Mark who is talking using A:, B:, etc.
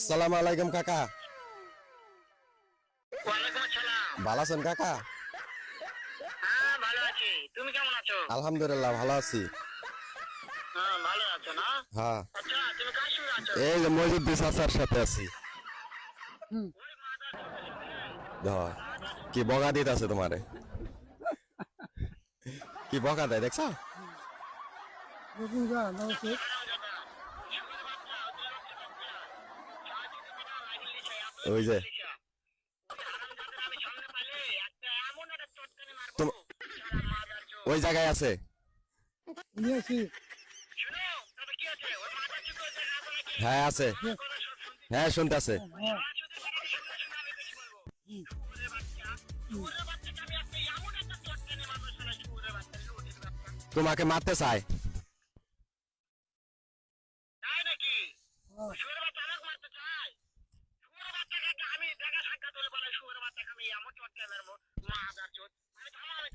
A: আসসালামু আলাইকুম কাকা।
B: ওয়ালাইকুম আসসালাম।
A: ভালো আছেন কাকা?
B: হ্যাঁ ভালো আছি, তুমি কেমন আছো?
A: আলহামদুলিল্লাহ ভালো আছি।
B: হ্যাঁ ভালো আছো না?
A: হ্যাঁ,
B: আচ্ছা তুমি কার সঙ্গে আছো?
A: এই যে মসজিদ চাচার সাথে আছি।
B: ওই মাদার চোখের সঙ্গে।
A: ধর
B: মাদার
A: কি
B: চোখের
A: বকা দিতেছে তোমারে, কি বকা দেয় দেখছ?
B: হারামজাদা, শুয়োরের বাচ্চা, ওদের বাচ্চা বাচ্চা। সারাদিনে বেটা লাগিয়ে লিছে, আপুরে
A: ওই যে
B: লাগিয়ে লিছে। ওই হারামজাদার আমি সামনে পাইলে একটা এমন একটা চটকানি মারবো,
A: তোম-
B: শালা মাদার চোদ।
A: ওই জায়গায় আছে।
B: শুনো, তবে কি আছে? ওই মাদার চোদ ওই জায়গায় আছে নাকি?
A: হ্যাঁ আছে,
B: আমার কথা সব শুনতেছি।
A: হ্যাঁ শুনতেছে।
B: শালা চোদের কথা শুনে শুনে আমি বেশি বলবো। শুয়োরের বাচ্চা, শুয়োরের বাচ্চাকে আমি একটা এমন একটা চটকানি মারবো, শালা শুয়োরের বাচ্চা, লুটির বাচ্চা।
A: তোমাকে মারতে চায়।
B: তাই নাকি? শুয়োরের বাচ্চা আমাকে মারতে চায়? শুয়োরের বাচ্চাকে একটা আমি দেখা সাক্ষাৎ হলে বলে শুয়োরের বাচ্চাকে আমি এমন চটকানি মারবো, মাদার চোদ। আমি থামো, আমি